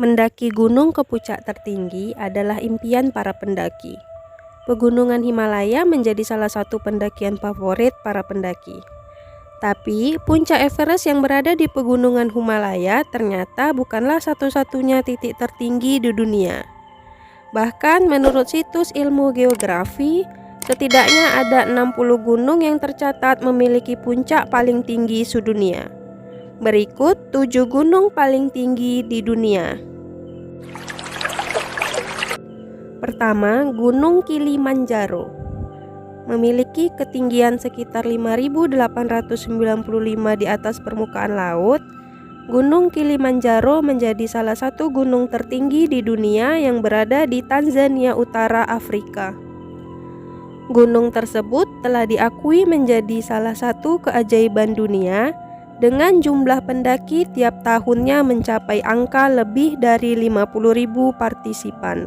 Mendaki gunung ke puncak tertinggi adalah impian para pendaki. Pegunungan Himalaya menjadi salah satu pendakian favorit para pendaki. Tapi, puncak Everest yang berada di pegunungan Himalaya ternyata bukanlah satu-satunya titik tertinggi di dunia. Bahkan menurut situs ilmu geografi, setidaknya ada 60 gunung yang tercatat memiliki puncak paling tinggi sedunia. Berikut 7 gunung paling tinggi di dunia. Pertama, Gunung Kilimanjaro. Memiliki ketinggian sekitar 5.895 di atas permukaan laut. Gunung Kilimanjaro menjadi salah satu gunung tertinggi di dunia yang berada di Tanzania Utara, Afrika. Gunung tersebut telah diakui menjadi salah satu keajaiban dunia dengan jumlah pendaki tiap tahunnya mencapai angka lebih dari 50.000 partisipan.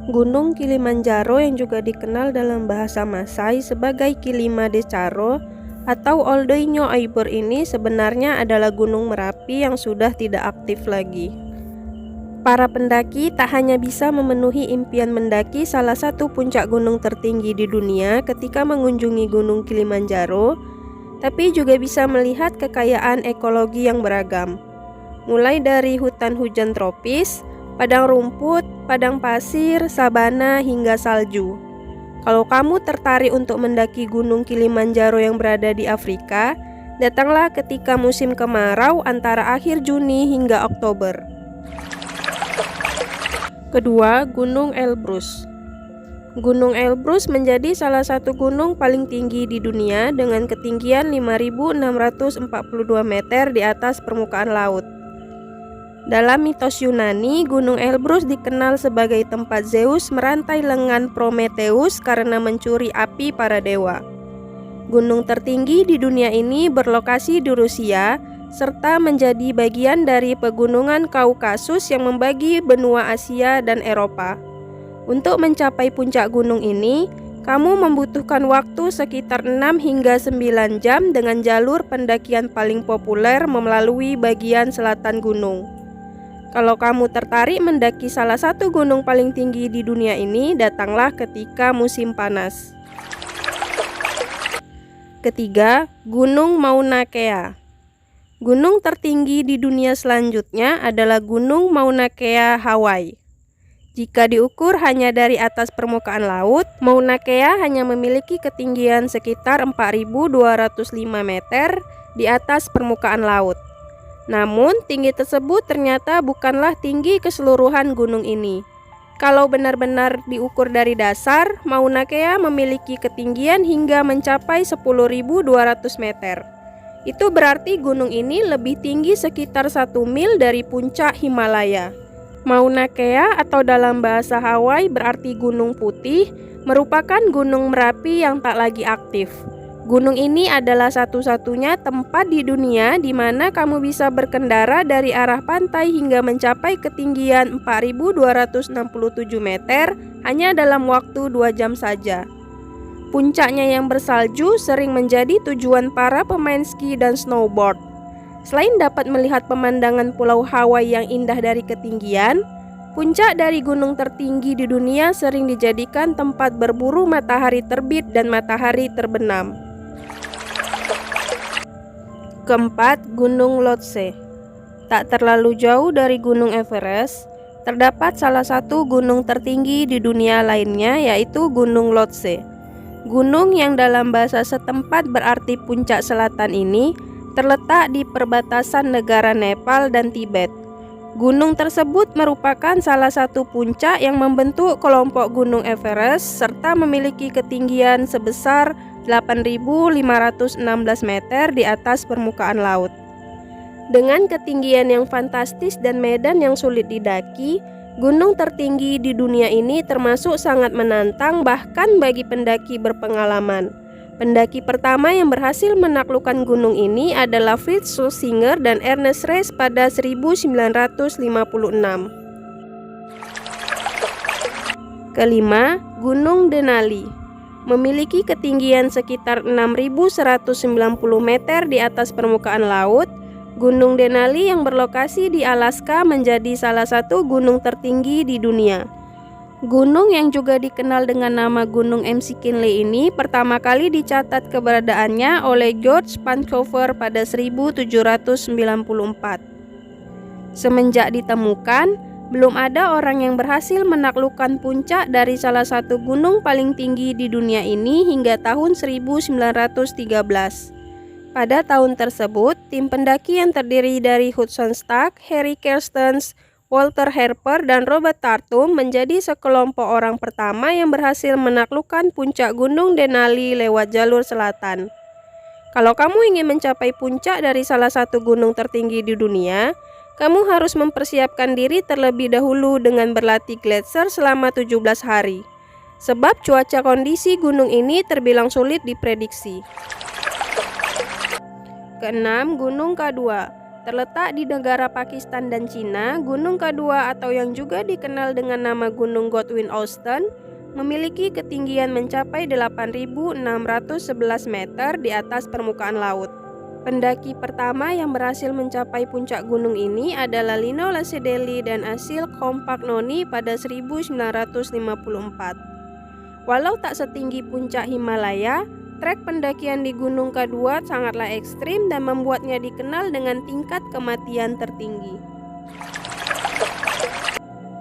Gunung Kilimanjaro yang juga dikenal dalam bahasa Masai sebagai Kilimanjaro atau Oldoinyo Aibor ini sebenarnya adalah gunung Merapi yang sudah tidak aktif lagi. Para pendaki tak hanya bisa memenuhi impian mendaki salah satu puncak gunung tertinggi di dunia ketika mengunjungi Gunung Kilimanjaro, tapi juga bisa melihat kekayaan ekologi yang beragam. Mulai dari hutan hujan tropis, padang rumput, padang pasir, sabana, hingga salju. Kalau kamu tertarik untuk mendaki Gunung Kilimanjaro yang berada di Afrika, datanglah ketika musim kemarau antara akhir Juni hingga Oktober. Kedua, Gunung Elbrus. Gunung Elbrus menjadi salah satu gunung paling tinggi di dunia dengan ketinggian 5.642 meter di atas permukaan laut. Dalam mitos Yunani, Gunung Elbrus dikenal sebagai tempat Zeus merantai lengan Prometheus karena mencuri api para dewa. Gunung tertinggi di dunia ini berlokasi di Rusia, serta menjadi bagian dari pegunungan Kaukasus yang membagi benua Asia dan Eropa. Untuk mencapai puncak gunung ini, kamu membutuhkan waktu sekitar 6 hingga 9 jam dengan jalur pendakian paling populer melalui bagian selatan gunung. Kalau kamu tertarik mendaki salah satu gunung paling tinggi di dunia ini, datanglah ketika musim panas. Ketiga, Gunung Mauna Kea. Gunung tertinggi di dunia selanjutnya adalah Gunung Mauna Kea, Hawaii. Jika diukur hanya dari atas permukaan laut, Mauna Kea hanya memiliki ketinggian sekitar 4.205 meter di atas permukaan laut. Namun, tinggi tersebut ternyata bukanlah tinggi keseluruhan gunung ini. Kalau benar-benar diukur dari dasar, Mauna Kea memiliki ketinggian hingga mencapai 10.200 meter. Itu berarti gunung ini lebih tinggi sekitar 1 mil dari puncak Himalaya. Mauna Kea atau dalam bahasa Hawaii berarti Gunung Putih, merupakan gunung Merapi yang tak lagi aktif. Gunung ini adalah satu-satunya tempat di dunia di mana kamu bisa berkendara dari arah pantai hingga mencapai ketinggian 4.267 meter hanya dalam waktu 2 jam saja. Puncaknya yang bersalju sering menjadi tujuan para pemain ski dan snowboard. Selain dapat melihat pemandangan Pulau Hawaii yang indah dari ketinggian, puncak dari gunung tertinggi di dunia sering dijadikan tempat berburu matahari terbit dan matahari terbenam. Keempat, Gunung Lhotse. Tak terlalu jauh dari Gunung Everest, terdapat salah satu gunung tertinggi di dunia lainnya, yaitu Gunung Lhotse. Gunung yang dalam bahasa setempat berarti puncak selatan ini terletak di perbatasan negara Nepal dan Tibet. Gunung tersebut merupakan salah satu puncak yang membentuk kelompok Gunung Everest serta memiliki ketinggian sebesar 8.516 meter di atas permukaan laut. Dengan ketinggian yang fantastis dan medan yang sulit didaki, gunung tertinggi di dunia ini termasuk sangat menantang bahkan bagi pendaki berpengalaman. Pendaki pertama yang berhasil menaklukkan gunung ini adalah Fritz Schlesinger dan Ernest Rees pada 1956. Kelima, Gunung Denali. Memiliki ketinggian sekitar 6.190 meter di atas permukaan laut, Gunung Denali yang berlokasi di Alaska menjadi salah satu gunung tertinggi di dunia. Gunung yang juga dikenal dengan nama Gunung McKinley ini pertama kali dicatat keberadaannya oleh George Vancouver pada 1794. Semenjak ditemukan, belum ada orang yang berhasil menaklukkan puncak dari salah satu gunung paling tinggi di dunia ini hingga tahun 1913. Pada tahun tersebut, tim pendaki yang terdiri dari Hudson Stark, Harry Kerstens, Walter Harper, dan Robert Tartum menjadi sekelompok orang pertama yang berhasil menaklukkan puncak Gunung Denali lewat jalur selatan. Kalau kamu ingin mencapai puncak dari salah satu gunung tertinggi di dunia, kamu harus mempersiapkan diri terlebih dahulu dengan berlatih gletser selama 17 hari. Sebab cuaca kondisi gunung ini terbilang sulit diprediksi. Keenam, Gunung K2. Terletak di negara Pakistan dan Cina, Gunung K2 atau yang juga dikenal dengan nama Gunung Godwin Austen memiliki ketinggian mencapai 8.611 meter di atas permukaan laut. Pendaki pertama yang berhasil mencapai puncak gunung ini adalah Lino Lacedelli dan Asil Kompagnoni pada 1954. Walau tak setinggi puncak Himalaya, trek pendakian di Gunung K2 sangatlah ekstrim dan membuatnya dikenal dengan tingkat kematian tertinggi.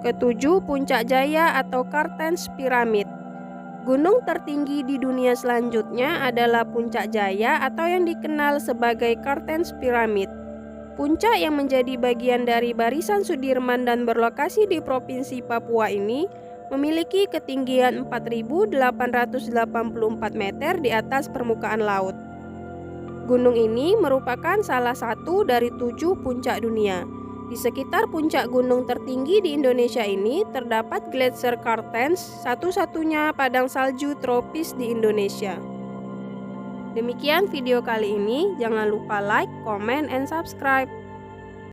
Ketujuh, Puncak Jaya atau Cartens Pyramid. Gunung tertinggi di dunia selanjutnya adalah Puncak Jaya atau yang dikenal sebagai Cartens Pyramid. Puncak yang menjadi bagian dari Barisan Sudirman dan berlokasi di Provinsi Papua ini memiliki ketinggian 4.884 meter di atas permukaan laut. Gunung ini merupakan salah satu dari 7 puncak dunia. Di sekitar puncak gunung tertinggi di Indonesia ini terdapat Gletser Cartens, satu-satunya padang salju tropis di Indonesia. Demikian video kali ini, jangan lupa like, comment, and subscribe.